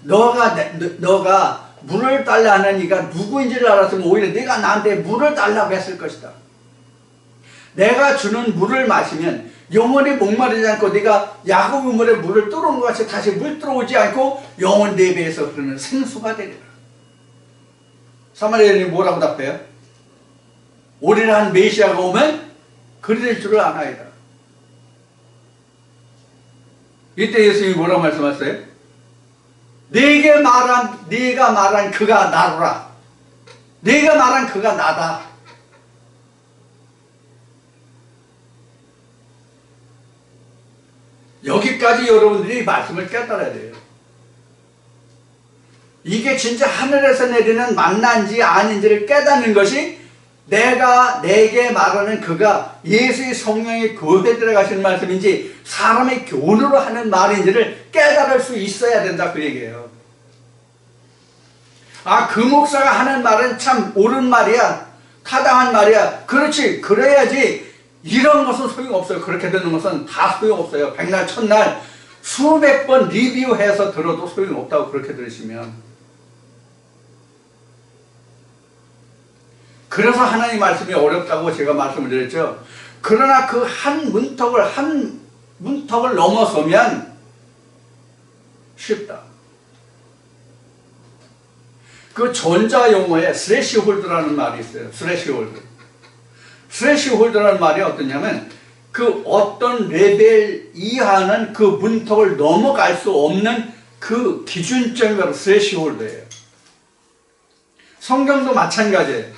너가 물을 달라 하는 이가 누구인지를 알았으면 오히려 네가 나한테 물을 달라고 했을 것이다. 내가 주는 물을 마시면 영원히 목마르지 않고 네가 야곱 우물에 물을 뚫은 것 같이 다시 물 들어오지 않고 영원 네 배에서 흐르는 생수가 되리라. 사마리아인이 뭐라고 답해요? 오리라는 메시아가 오면 그리 될 줄을 아나이다. 이때 예수님이 뭐라고 말씀하셨어요? 네가 말한 그가 나로라. 네가 말한 그가 나다. 여기까지 여러분들이 말씀을 깨달아야 돼요. 이게 진짜 하늘에서 내리는 만나인지 아닌지를 깨닫는 것이 내가 내게 말하는 그가 예수의 성령의 교회에 들어가시는 말씀인지 사람의 교훈으로 하는 말인지를 깨달을 수 있어야 된다 그 얘기예요. 아, 그 목사가 하는 말은 참 옳은 말이야. 타당한 말이야. 그렇지. 그래야지. 이런 것은 소용없어요. 그렇게 되는 것은 다 소용없어요. 백날 첫날 수백 번 리뷰해서 들어도 소용없다고 그렇게 들으시면. 그래서 하나님 말씀이 어렵다고 제가 말씀을 드렸죠. 그러나 그 한 문턱을 넘어서면 쉽다. 그 전자용어에 스레시홀드라는 말이 있어요. 스레시홀드라는 말이 어떠냐면 그 어떤 레벨 이하는 그 문턱을 넘어갈 수 없는 그 기준점이 바로 스레시홀드예요. 성경도 마찬가지예요.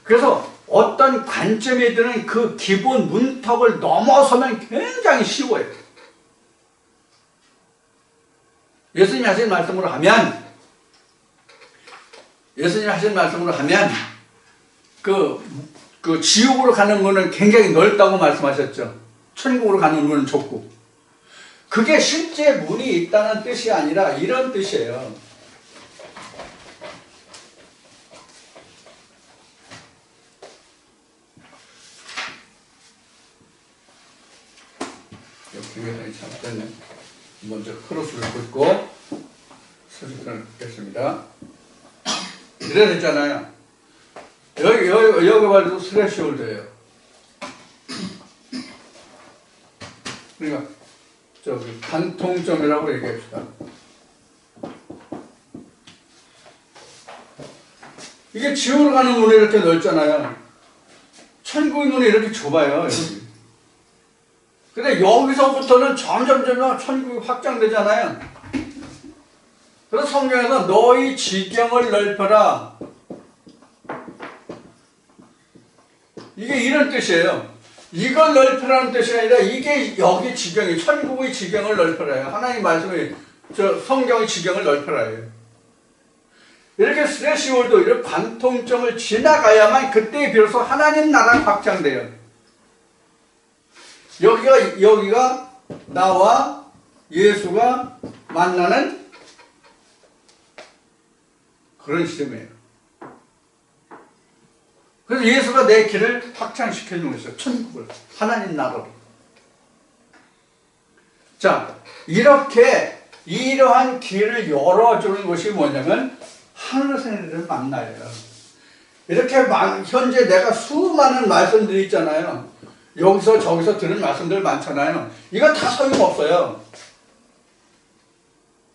그래서 어떤 관점이든 그 기본 문턱을 넘어서면 굉장히 쉬워요. 예수님이 하신 말씀으로 하면 그 지옥으로 가는 문은 굉장히 넓다고 말씀하셨죠. 천국으로 가는 문은 좁고. 그게 실제 문이 있다는 뜻이 아니라 이런 뜻이에요. 굉장히 잘못됐네. 먼저 크로스를 긋고 스스로 긋겠습니다. 이래 됐잖아요. 여기 봐도 스레시홀드예요. 그러니까 저기 관통점이라고 얘기합시다. 이게 지옥으로 가는 문이 이렇게 넓잖아요. 천국의 문이 이렇게 좁아요. 여기. 근데 여기서부터는 점점 천국이 확장되잖아요. 그래서 성경에서 너희 지경을 넓혀라. 이게 이런 뜻이에요. 이걸 넓혀라는 뜻이 아니라 이게 여기 지경이 천국의 지경을 넓혀라요. 하나님 말씀이 성경의 지경을 넓혀라요. 이렇게 스레시홀드 이런 관통점을 지나가야만 그때 비로소 하나님 나라가 확장돼요. 여기가 나와 예수가 만나는 그런 시점이에요. 그래서 예수가 내 길을 확장시켜 주는 것이죠. 천국을, 하나님 나라로. 자, 이러한 길을 열어주는 것이 뭐냐면 하늘에서 내리는 만나예요. 이렇게 현재 내가 수많은 말씀들이 있잖아요. 여기서 저기서 들은 말씀들 많잖아요. 이거 다 소용없어요.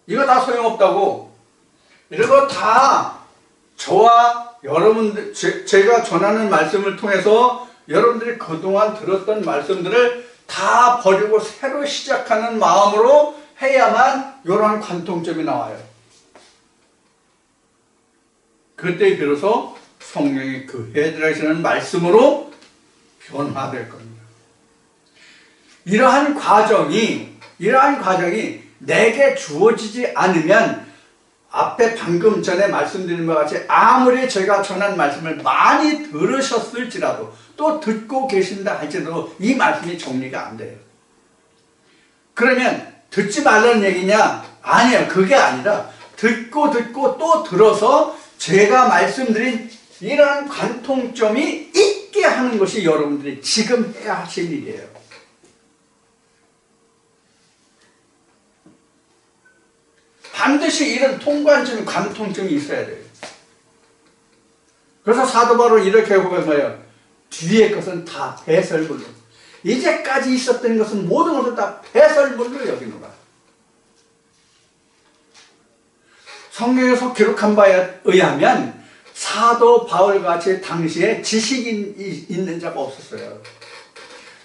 이거 다 소용없다고. 이거 다 저와 여러분들, 제가 전하는 말씀을 통해서 여러분들이 그동안 들었던 말씀들을 다 버리고 새로 시작하는 마음으로 해야만 이러한 관통점이 나와요. 그때 비로소 성령이 그 해드라시는 말씀으로 변화될 겁니다. 이러한 과정이 내게 주어지지 않으면 앞에 방금 전에 말씀드린 것 같이 아무리 제가 전한 말씀을 많이 들으셨을지라도 또 듣고 계신다 할지라도 이 말씀이 정리가 안 돼요. 그러면 듣지 말라는 얘기냐? 아니에요. 그게 아니라 듣고 또 들어서 제가 말씀드린 이러한 관통점이 있게 하는 것이 여러분들이 지금 해야 하실 일이에요. 반드시 이런 통관점, 관통점이 있어야 돼요. 그래서 사도 바울은 이렇게 보면 뭐예요? 뒤의 것은 다 배설물로, 이제까지 있었던 것은 모든 것을 다 배설물로 여기노라. 성경에서 기록한 바에 의하면 사도 바울같이 당시에 지식이 있는 자가 없었어요.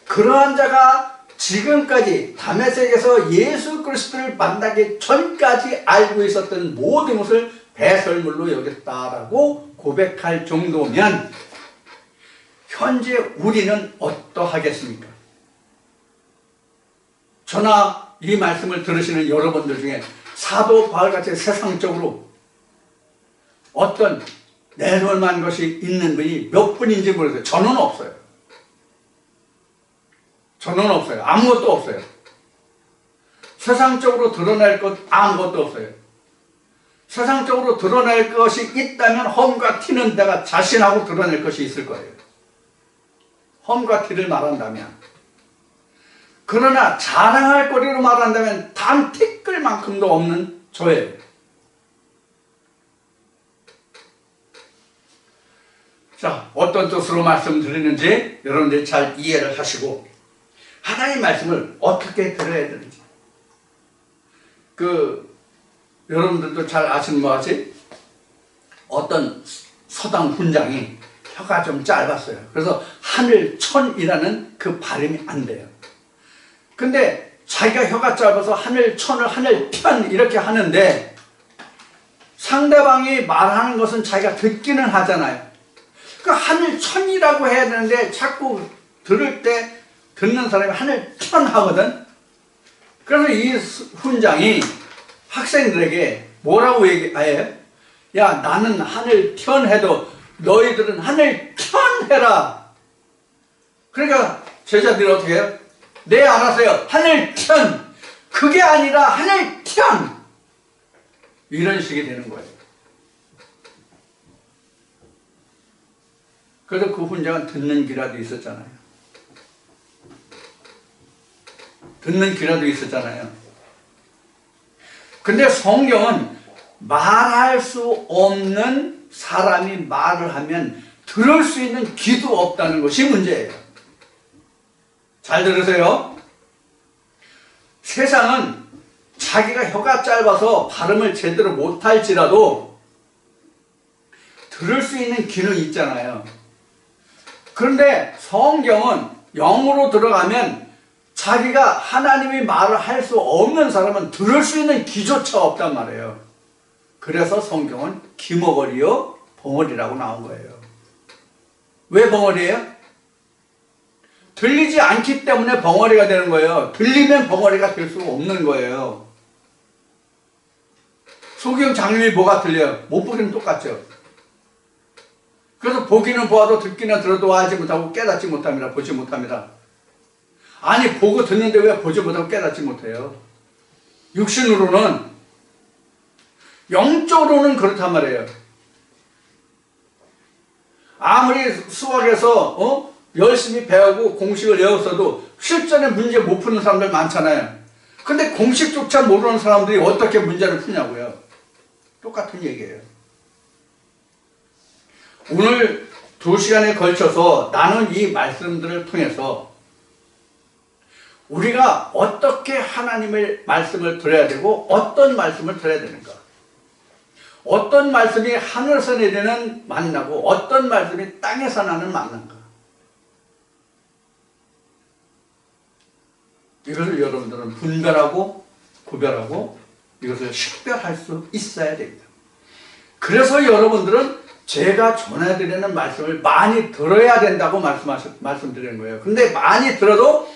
그러한 자가 지금까지 다메섹에서 예수 그리스도를 만나기 전까지 알고 있었던 모든 것을 배설물로 여겼다라고 고백할 정도면 현재 우리는 어떠하겠습니까? 저나 이 말씀을 들으시는 여러분들 중에 사도 바울같이 세상적으로 어떤 내놓을 만한 것이 있는 분이 몇 분인지 모르겠어요. 저는 없어요. 저는 없어요. 아무것도 없어요. 세상적으로 드러낼 것 아무것도 없어요. 세상적으로 드러낼 것이 있다면 험과 티는 내가 자신하고 드러낼 것이 있을 거예요. 험과 티를 말한다면. 그러나 자랑할 거리로 말한다면 단 티끌만큼도 없는 저예요. 자, 어떤 뜻으로 말씀드리는지 여러분들이 잘 이해를 하시고 하나님의 말씀을 어떻게 들어야 되는지, 여러분들도 잘 아시는 것 같이 어떤 서당 훈장이 혀가 좀 짧았어요. 그래서 하늘천이라는 그 발음이 안 돼요. 근데 자기가 혀가 짧아서 하늘천을 하늘편 이렇게 하는데 상대방이 말하는 것은 자기가 듣기는 하잖아요. 그 하늘천이라고 해야 되는데 자꾸 들을 때 듣는 사람이 하늘천 하거든. 그래서 이 훈장이 학생들에게 뭐라고 얘기해요? 야, 나는 하늘천 해도 너희들은 하늘천 해라. 그러니까 제자들이 어떻게 해요? 네, 알았어요. 하늘천. 그게 아니라 하늘천. 이런 식이 되는 거예요. 그래서 그 훈장은 듣는 귀라도 있었잖아요. 듣는 귀라도 있었잖아요. 근데 성경은 말할 수 없는 사람이 말을 하면 들을 수 있는 귀도 없다는 것이 문제예요. 잘 들으세요. 세상은 자기가 혀가 짧아서 발음을 제대로 못할지라도 들을 수 있는 귀는 있잖아요. 그런데 성경은 영으로 들어가면 자기가 하나님이 말을 할 수 없는 사람은 들을 수 있는 귀조차 없단 말이에요. 그래서 성경은 귀머거리요 벙어리라고 나온 거예요. 왜 벙어리예요? 들리지 않기 때문에 벙어리가 되는 거예요. 들리면 벙어리가 될 수 없는 거예요. 소경 장님이 뭐가 들려요? 못 보기는 똑같죠. 그래서 보기는 보아도 듣기는 들어도 알지 못하고 깨닫지 못합니다. 보지 못합니다. 아니, 보고 듣는데 왜 보지 못하고 깨닫지 못해요? 육신으로는, 영적으로는 그렇단 말이에요. 아무리 수학에서 열심히 배우고 공식을 외웠어도 실전에 문제 못 푸는 사람들 많잖아요. 근데 공식조차 모르는 사람들이 어떻게 문제를 푸냐고요. 똑같은 얘기예요. 오늘 2시간에 걸쳐서 나눈 이 말씀들을 통해서 우리가 어떻게 하나님의 말씀을 들어야 되고 어떤 말씀을 들어야 되는가, 어떤 말씀이 하늘에서 내리는 만나고 어떤 말씀이 땅에서 나는 만난가, 이것을 여러분들은 분별하고 구별하고 이것을 식별할 수 있어야 됩니다. 그래서 여러분들은 제가 전해드리는 말씀을 많이 들어야 된다고 말씀드리는 거예요. 근데 많이 들어도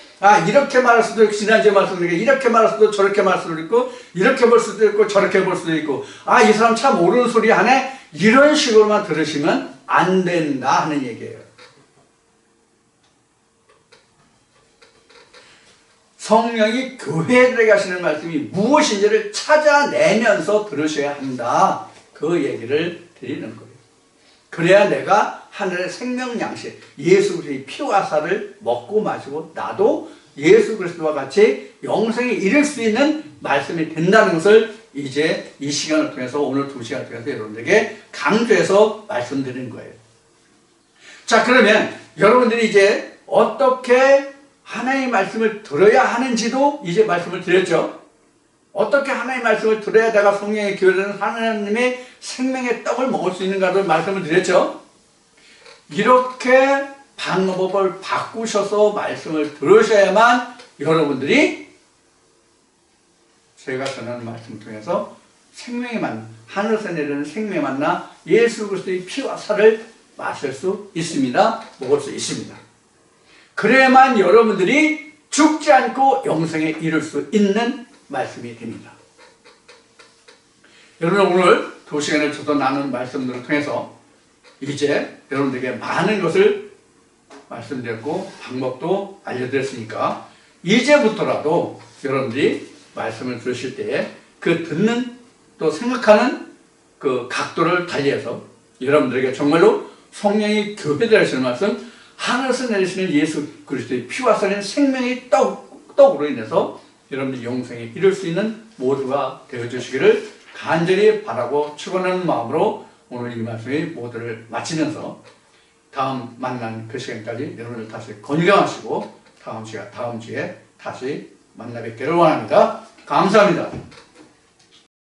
이렇게 말할 수도 있고, 지난주에 말씀드린 게 이렇게 말할 수도 저렇게 말할 수도 있고, 이렇게 볼 수도 있고 저렇게 볼 수도 있고, 이 사람 참 옳은 소리 하네, 이런 식으로만 들으시면 안 된다 하는 얘기예요. 성령이 교회들에게 하시는 말씀이 무엇인지를 찾아내면서 들으셔야 한다, 그 얘기를 드리는 거예요. 그래야 내가 하늘의 생명 양식 예수 그리스도의 피와 살을 먹고 마시고 나도 예수 그리스도와 같이 영생에 이를 수 있는 말씀이 된다는 것을 이제 이 시간을 통해서 오늘 2시간을 통해서 여러분들에게 강조해서 말씀드리는 거예요. 자, 그러면 여러분들이 이제 어떻게 하나님의 말씀을 들어야 하는지도 이제 말씀을 드렸죠. 어떻게 하나님의 말씀을 들어야 내가 성령의 교회는 하나님의 생명의 떡을 먹을 수 있는가를 말씀을 드렸죠. 이렇게 방법을 바꾸셔서 말씀을 들으셔야만 여러분들이 제가 전하는 말씀을 통해서 생명의 만 하늘에서 내리는 생명의 만나 예수 그리스도의 피와 살을 마실 수 있습니다. 먹을 수 있습니다. 그래야만 여러분들이 죽지 않고 영생에 이를 수 있는 말씀이 됩니다. 여러분 오늘 2시간을 저도 나눈 말씀들을 통해서 이제 여러분들에게 많은 것을 말씀드렸고 방법도 알려드렸으니까 이제부터라도 여러분들이 말씀을 들으실 때에 그 듣는 또 생각하는 그 각도를 달리해서 여러분들에게 정말로 성령이 교배되시는 말씀 하늘에서 내리시는 예수 그리스도의 피와 살인 생명의 떡으로 인해서 여러분들이 영생에 이룰 수 있는 모두가 되어주시기를 간절히 바라고 축원하는 마음으로 오늘 이 말씀의 모두를 마치면서 다음 만난 그 시간까지 여러분들 다시 건강하시고 다음 주에 다시 만나 뵙기를 원합니다. 감사합니다.